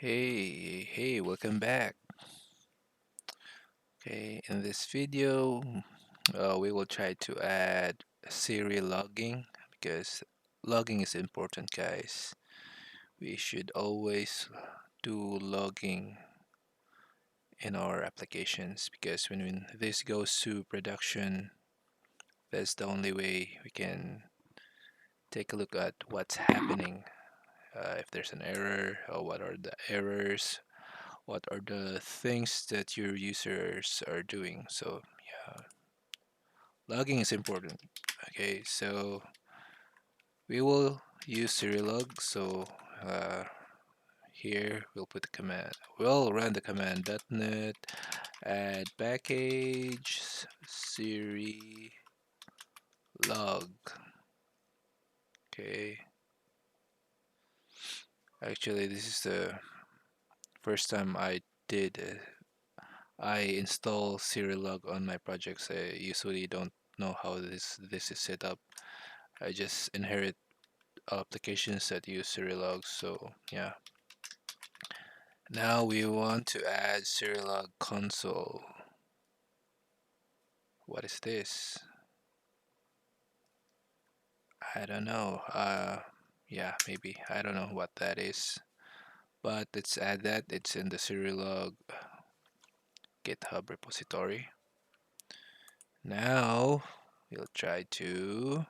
Hey, welcome back. Okay, in this video, we will try to add serial logging because logging is important, guys. We should always do logging in our applications because when this goes to production, that's the only way we can take a look at what's happening. If there's an error, or what are the errors, what are the things that your users are doing. So yeah, logging is important. Okay, so we will use Serilog. So uh, here we'll put the command. We'll run the command .NET add package Serilog. Okay, actually this is the first time I did. I install Serilog on my projects. I usually don't know how this is set up. I just inherit applications that use Serilog. So yeah. Now we want to add Serilog console. What is this? I don't know. Yeah, maybe. I don't know what that is. But let's add that. It's in the Serilog GitHub repository. Now we'll try to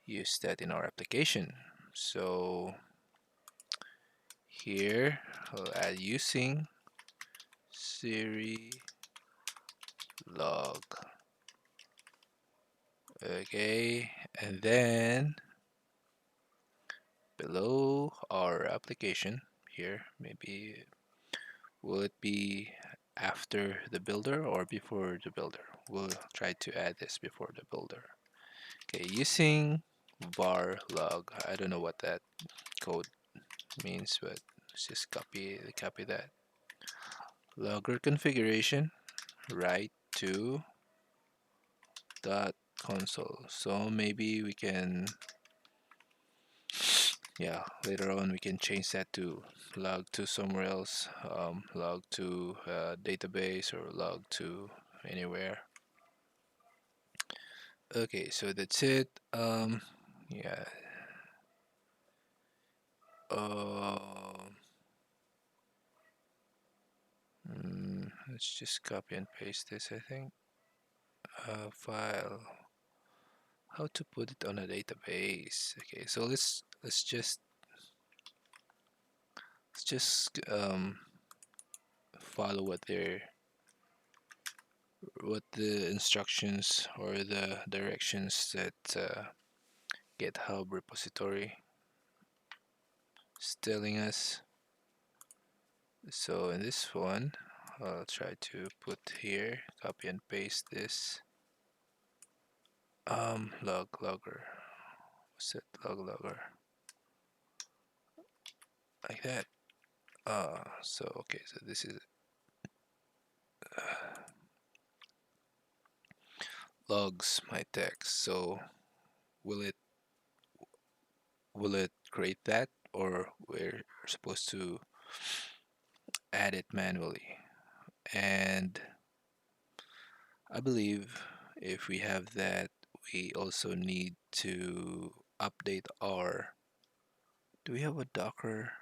use that in our application. So here I'll add using Serilog. Okay, and then below our application here, maybe will it be after the builder or before the builder? We'll try to add this before the builder. Okay, using var log. I don't know what that code means, but let's just copy that. Logger configuration, write to dot console. So maybe we can, yeah, later on we can change that to log to somewhere else, log to database or log to anywhere. Okay, so that's it. Yeah. Uh, let's just copy and paste this. I think file. How to put it on a database? Okay, so let's just follow what the instructions or the directions that GitHub repository is telling us. So in this one, I'll try to put here, copy and paste this. Logger. What's that? Logger. Like that. So okay, so this is logs my text. So will it will it create that, or we're supposed to add it manually? And I believe if we have that, we also need to update our. Do we have a Docker?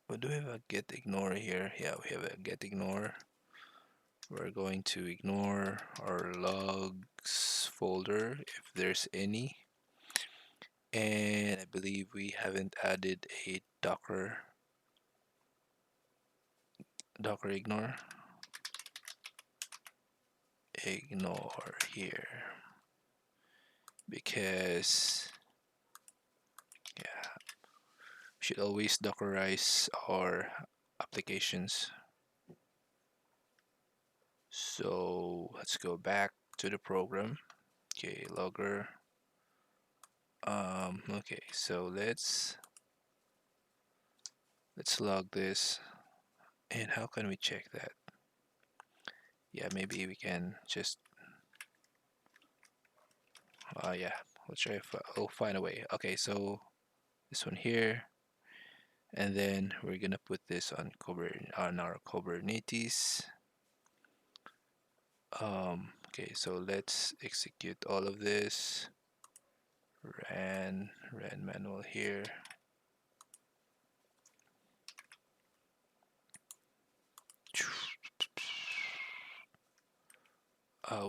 Or do we have a get ignore here? Yeah, we have a get ignore. We're going to ignore our logs folder if there's any. And I believe we haven't added a Docker ignore here because yeah, we should always Dockerize our applications. So let's go back to the program. Okay, logger. Okay, so let's log this. And how can we check that? Yeah, maybe we can just yeah, we'll try we'll find a way. Okay, so this one here, and then we're gonna put this on our Kubernetes. Okay, so let's execute all of this. Ran manual here.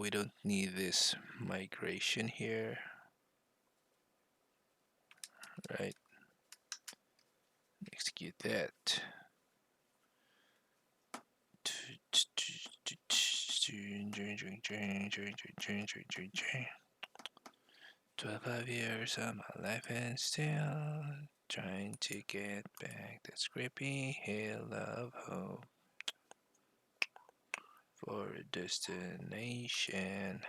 We don't need this migration here, right? Execute that. 12 years of my life and still trying to get back that scrappy hill of hope for a destination.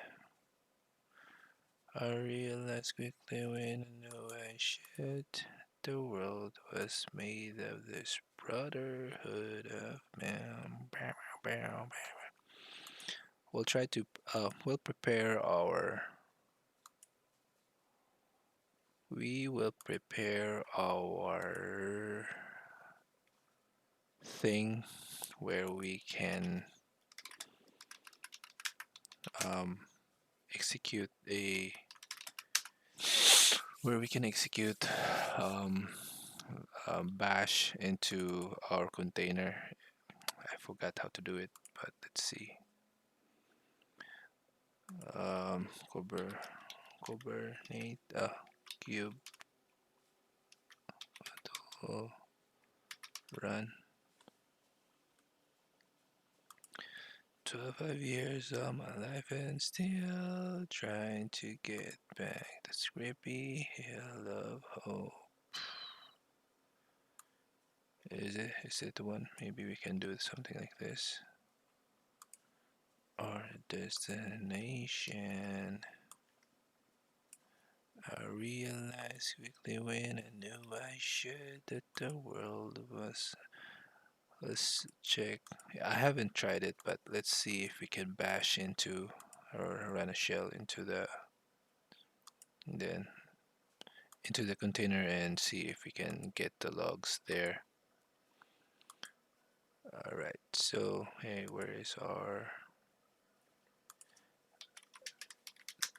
I realized quickly when I knew I should. The world was made of this brotherhood of man. We'll try to we'll prepare our we will prepare our thing where we can um, execute a um, bash into our container. I forgot how to do it, but let's see. Kubernetes cube run 12 years of my life and still trying to get back the scrappy hill of hope. Is it the one? Maybe we can do something like this. Our destination. I realized quickly when I knew I should that the world was. Let's check. I haven't tried it, but let's see if we can bash into or run a shell then into the container and see if we can get the logs there. All right. So hey, where is our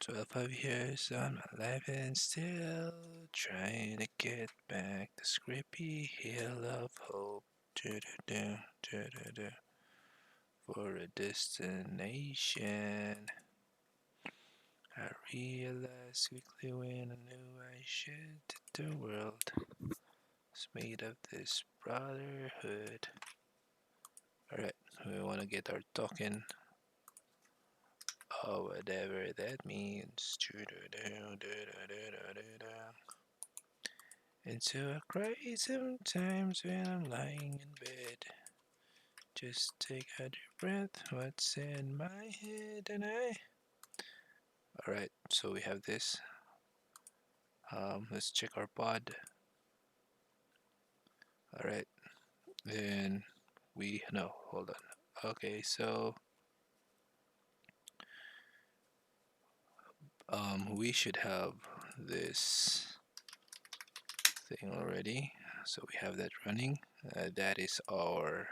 12 years on my life and still trying to get back the scrappy hill of hope for a destination. I realized quickly when I knew I should that the world is made of this brotherhood. Alright, we want to get our token. Whatever that means. And so I cry sometimes when I'm lying in bed. Just take a deep breath, what's in my head, and I. Alright, so we have this. Let's check our pod. Alright, then no, hold on. Okay, so we should have this thing already. So we have that running. That is our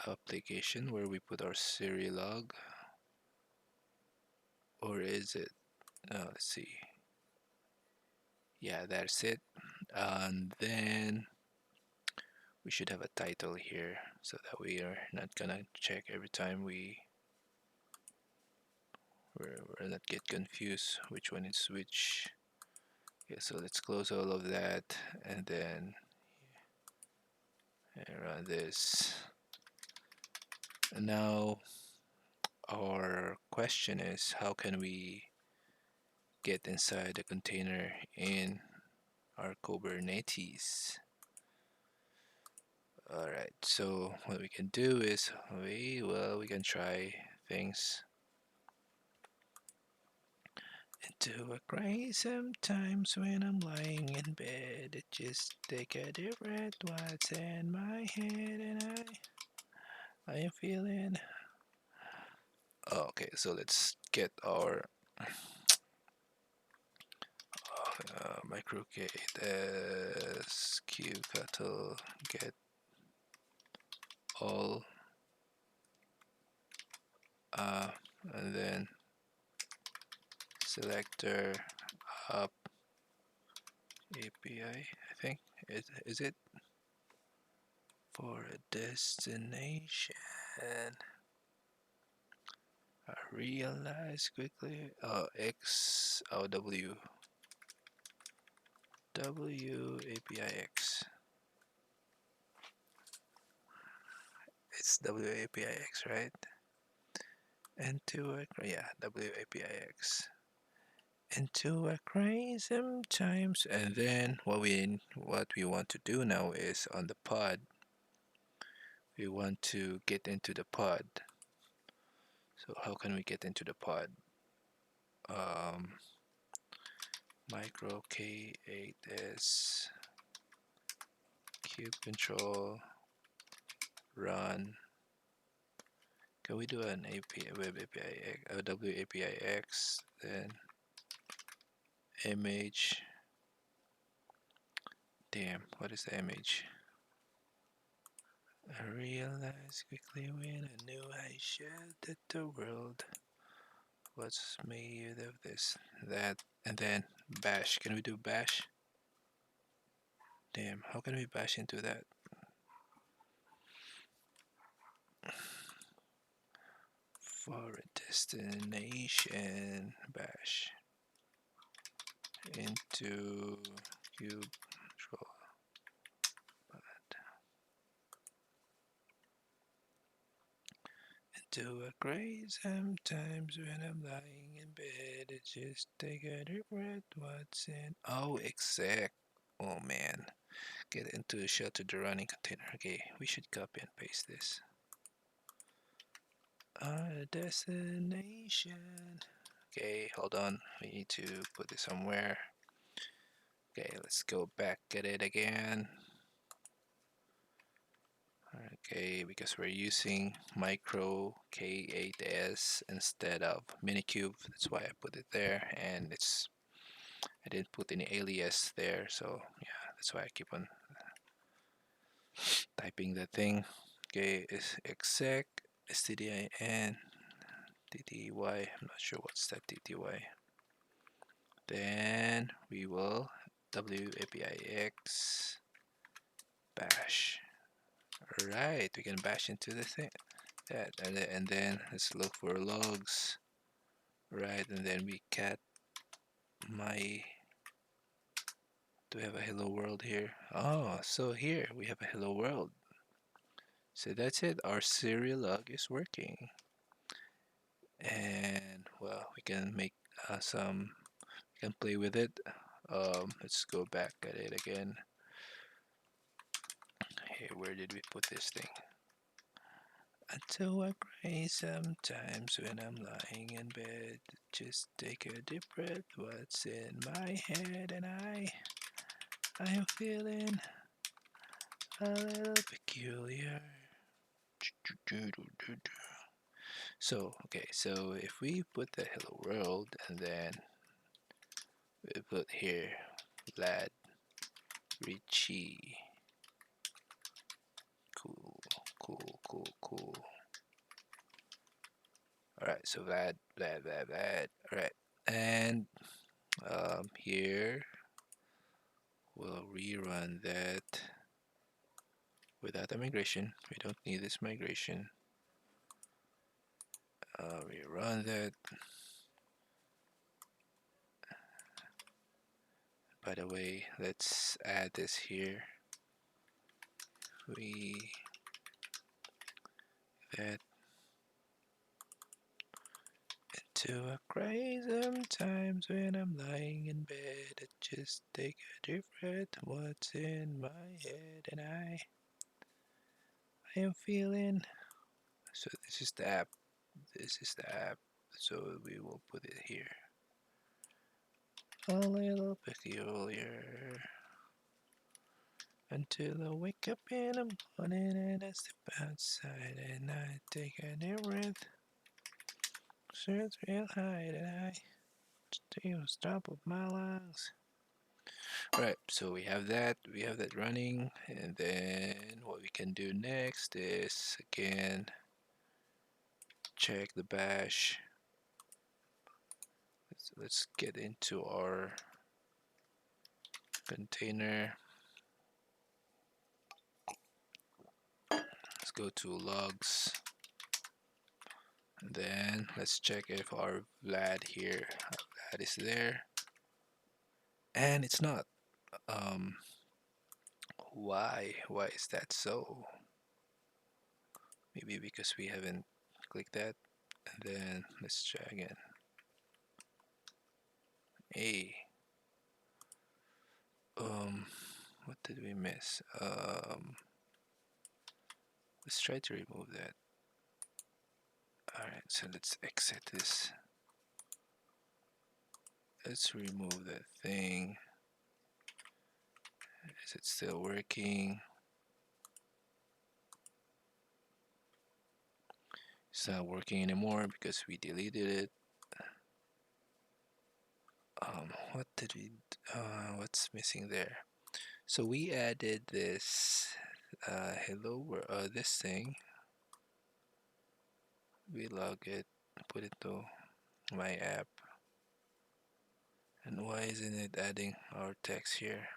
application where we put our Serilog. Or is it? Let's see. Yeah, that's it. And then we should have a title here so that we are not gonna check every time we're not get confused which one is which. Okay, so let's close all of that and then run this. And now our question is, how can we get inside the container in our Kubernetes? Alright, so what we can do is we can try things. Do I cry sometimes when I'm lying in bed? Just take a deep breath, what's in my head, and I am feeling. Okay, so let's get our Microk8s kubectl get all, uh, and then selector up API, I think. Is it for a destination? I realize quickly. W API X. It's W API X, right? Into a W API X. Into a crazy sometimes, and then what we want to do now is on the pod. We want to get into the pod. So how can we get into the pod? Microk8s kube control run. Can we do an API web API W API X, then image? Damn, what is the image? I realized quickly when I knew I shared that the world was made of this, that, and then bash. Can we do bash? Damn, how can we bash into that? For a destination, bash into cube control pod. Into a crazy sometimes when I'm lying in bed. It just take a deep breath. What's in? Oh, exec. Oh man. Get into the shelter the running container. Okay, we should copy and paste this. Our destination. Okay, hold on. We need to put this somewhere. Okay, let's go back at it again. Okay, because we're using Microk8s instead of Minikube, that's why I put it there, and I didn't put any alias there, so yeah, that's why I keep on typing the thing. Okay, is exec stdin tty. I'm not sure what's that tty. Then we will wapix bash. Alright, we can bash into the thing. That and then let's look for logs. Right, and then we cat my. Do we have a hello world here? Oh, so here we have a hello world. So that's it. Our Serilog is working, and well, we can make some. We can play with it. Let's go back at it again. Hey, where did we put this thing? Until I cry sometimes when I'm lying in bed. Just take a deep breath. What's in my head, and I am feeling a little peculiar. So, okay, so if we put the hello world and then we put here Vlad Richie. Cool, cool. Alright, so Vlad. Alright, and here we'll rerun that without a migration. We don't need this migration. Rerun that. By the way, let's add this here. We that into a crazy sometimes when I'm lying in bed. I just take a deep breath. What's in my head, and I am feeling. So this is the app. This is the app. So we will put it here. A little peculiar. Until I wake up in the morning and I step outside and I take a deep breath. Search real high and I feel the top of my lungs. Right, so we have that running, and then what we can do next is again check the bash. Let's get into our container. Let's go to logs, and then let's check if our Vlad is there, and it's not. Um, why is that so? Maybe because we haven't clicked that. And then let's try again. Hey, um, what did we miss? Let's try to remove that. Alright, so let's exit this. Let's remove that thing. Is it still working? It's not working anymore because we deleted it. What did we? What's missing there? So we added this this thing. We log it, put it to my app. And why isn't it adding our text here?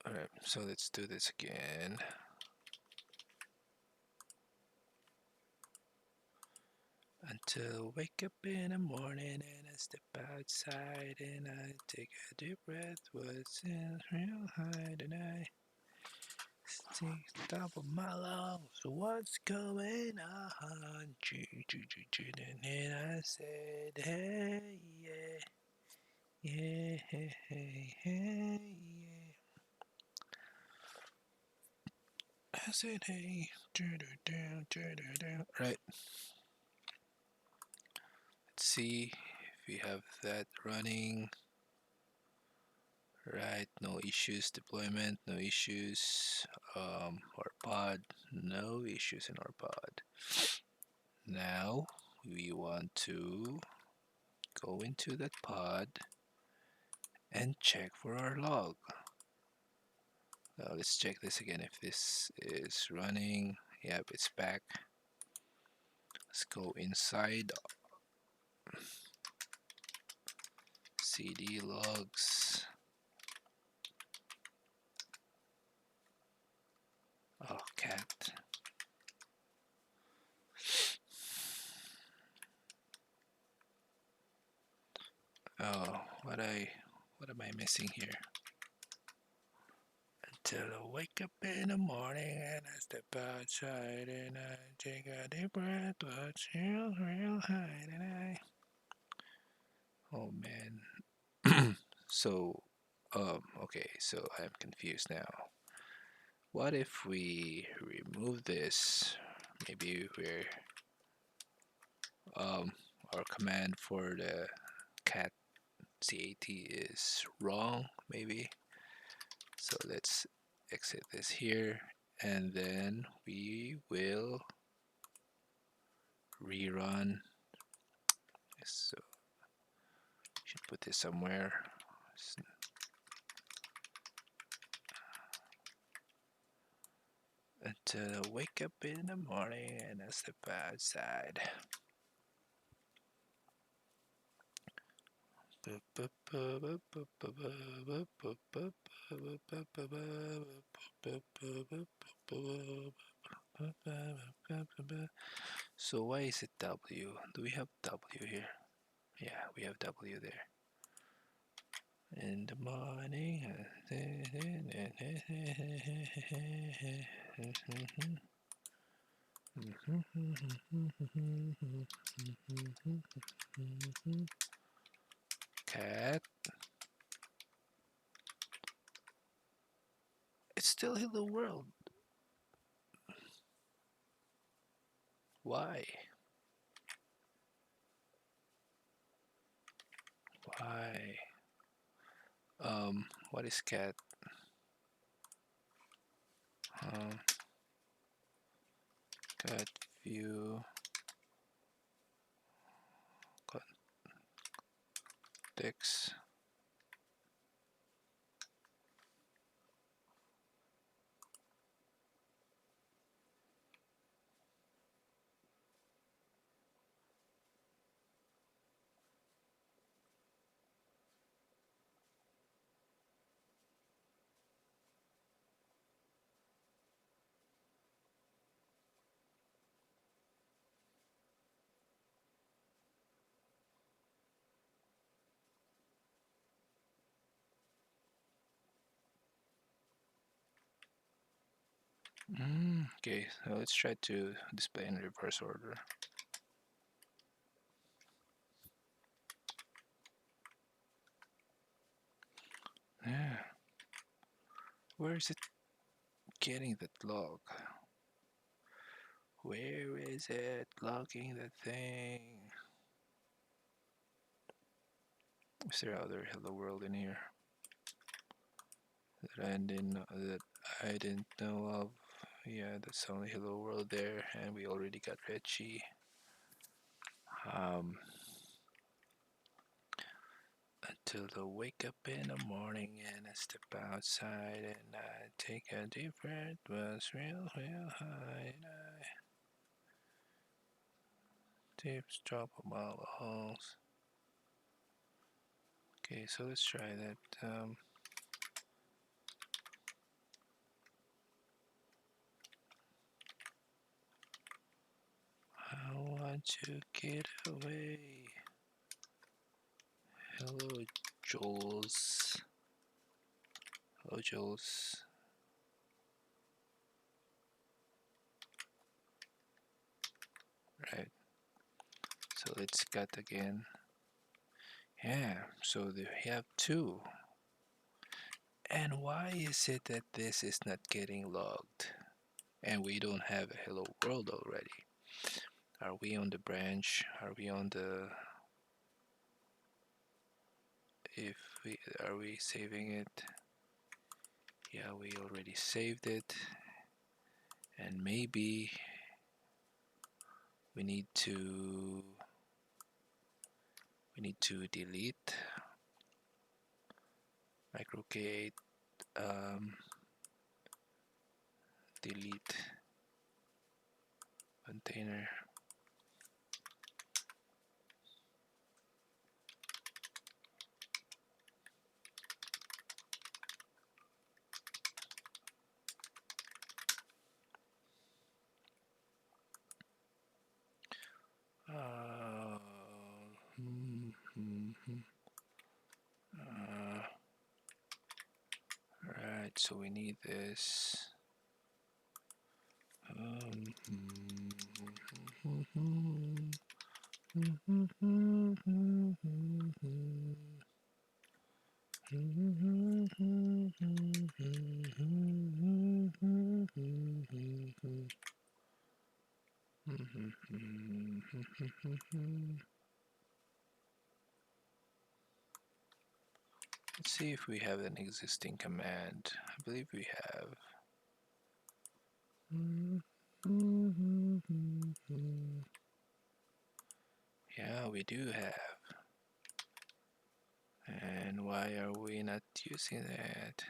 Alright, so let's do this again. Until wake up in the morning and I step outside and I take a deep breath. What's in real high and I sing top of my lungs. What's going on? And I said, hey, yeah, yeah, hey, hey, hey, yeah. I said, hey, right. Let's see if we have that running. Right, no issues. Deployment, no issues. Our pod, no issues in our pod. Now we want to go into that pod and check for our log. Let's check this again if this is running. Yep, it's back. Let's go inside cd logs. Oh, cat. Oh, what am I missing here? Till I wake up in the morning and I step outside and I take a deep breath, what's real high and I. Oh man. So, okay, so I'm confused now. What if we remove this? Maybe um, our command for the cat is wrong, maybe. So let's exit this here, and then we will rerun. So should put this somewhere. Until I wake up in the morning and I step outside. So why is it W? Do we have W here? Yeah, we have W there. In the morning. Cat. It's still hello world. Why? Why? What is cat? Um, cat view text. Okay, so let's try to display in reverse order. Yeah. Where is it getting that log? Where is it logging the thing? Is there other hello world in here that I didn't know of? Yeah, that's only hello world there, and we already got Reggie. Um, until I wake up in the morning and I step outside and I take a deep breath, was real high. And I deep drop of my lungs. Okay, so let's try that. I want to get away. Hello, Jules. Hello, Jules. Right. So let's cut again. Yeah. So we have two. And why is it that this is not getting logged? And we don't have a hello world already. Are we on the branch? Are we on the? If we are we saving it? Yeah, we already saved it. And maybe we need to delete Microk8 delete container. Uh, hmm, hmm, hmm. Uh, right, so we need this. Let's see if we have an existing command. I believe we have. Yeah, we do have. And why are we not using that?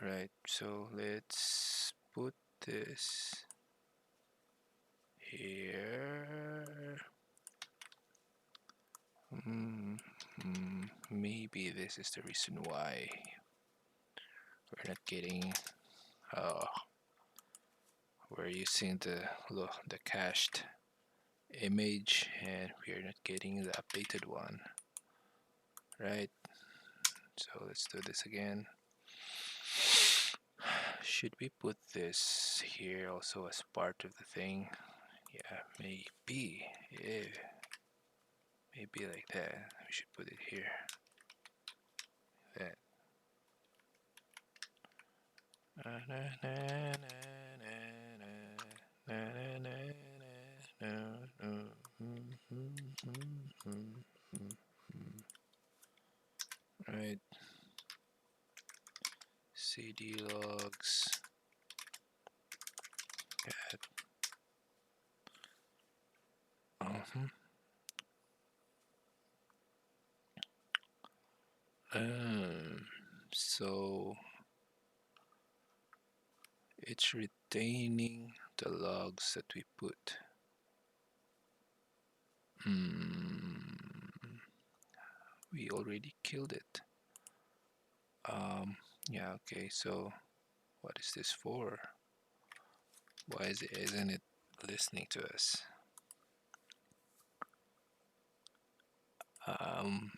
Right, so let's put this here. Maybe this is the reason why we're not getting. Uh, we're using the cached image, and we're not getting the updated one. Right. So let's do this again. Should we put this here also as part of the thing? Yeah, maybe. Yeah, maybe like that. We should put it here. That. Right. CD logs. Cat. Um, so it's retaining the logs that we put. We already killed it. Yeah, okay, so what is this for? Why isn't it listening to us? Um,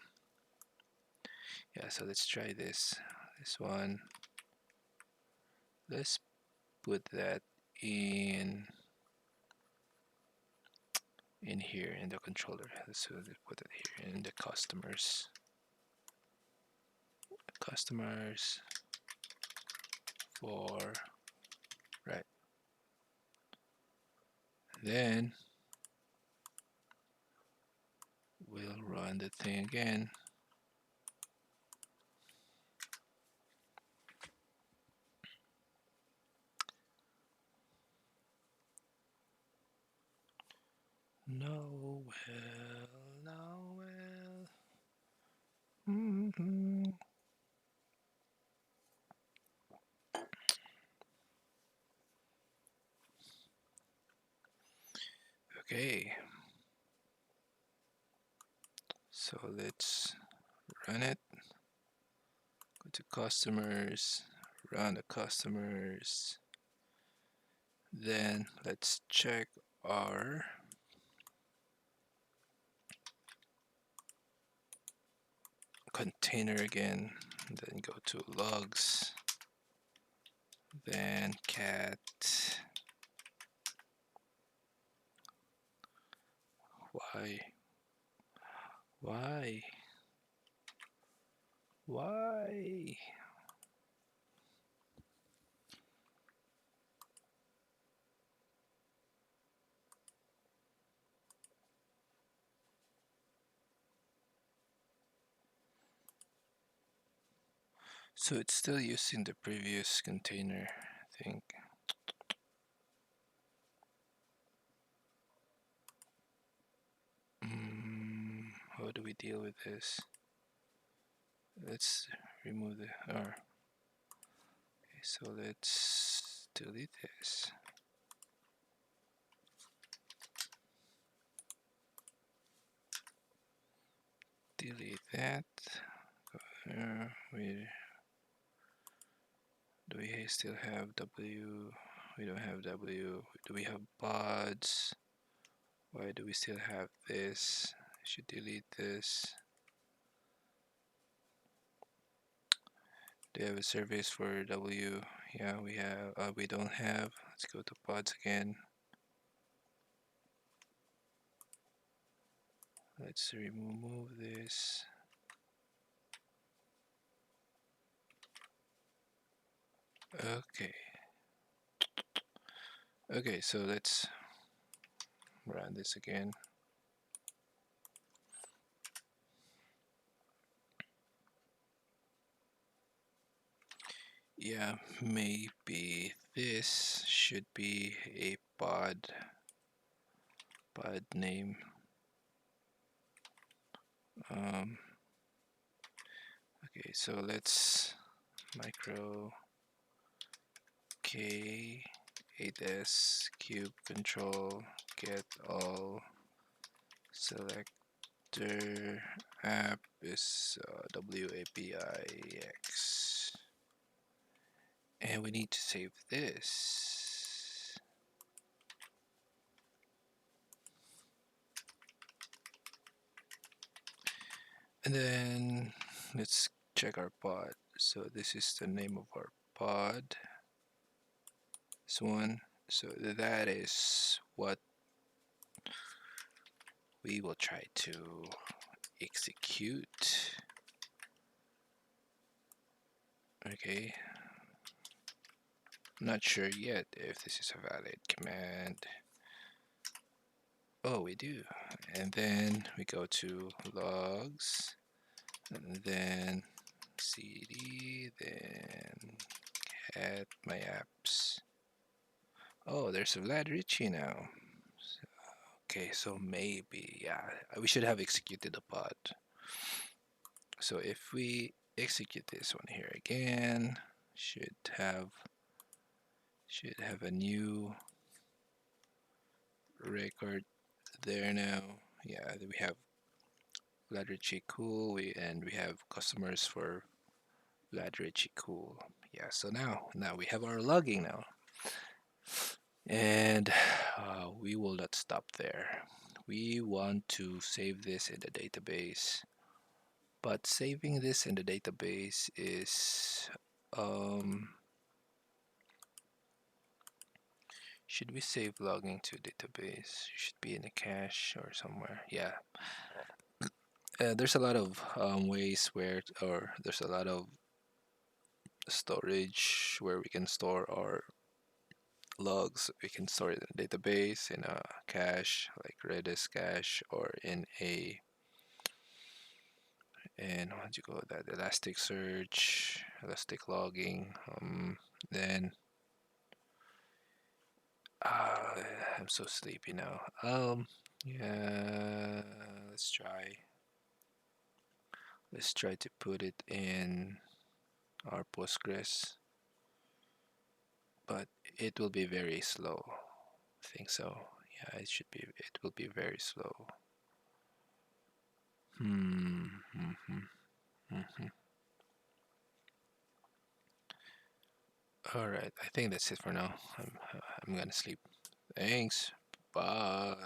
yeah, so let's try this. This one. Let's put that in here in the controller. Let's put it here in the customers for right. Then we'll run the thing again. No, well, no, well. Okay, so let's run it. Go to customers, run the customers. Then let's check our container again. Then go to logs. Then cat. Why? Why? Why? So it's still using the previous container, I think. How do we deal with this? Let's remove the okay, so let's delete this. Delete that. Do we still have W? We don't have W. Do we have pods? Why do we still have this? I should delete this. Do you have a service for W? Yeah, we have. We don't have. Let's go to pods again. Let's remove this. Okay. Okay, so let's run this again. Yeah, maybe this should be a pod name. Okay, so let's micro K8s cube control get all selector app is WAPIX, and we need to save this. And then let's check our pod. So this is the name of our pod. This one. So that is what we will try to execute. Okay. I'm not sure yet if this is a valid command. Oh, we do. And then we go to logs, and then cd, then cat my apps. Oh, there's a Vlad Richie now. Okay, so maybe, yeah, we should have executed the pod. So if we execute this one here again. Should have a new record there now. Yeah, we have Vlad Richie Cool. We have customers for Vlad Richie Cool. Yeah, so now we have our logging now, and we will not stop there. We want to save this in the database, but saving this in the database is um, should we save logging to database? Should be in a cache or somewhere. Yeah, there's a lot of ways where, or there's a lot of storage where we can store our logs. We can store it in a database, in a cache like Redis cache, or in a and what do you call that? Elasticsearch, Elastic logging. Then uh, I'm so sleepy now. Yeah, let's try. Let's try to put it in our Postgres, but it will be very slow. I think so. Yeah, it should be. It will be very slow. Hmm. Hmm. Hmm. All right. I think that's it for now. I'm gonna sleep. Thanks. Bye.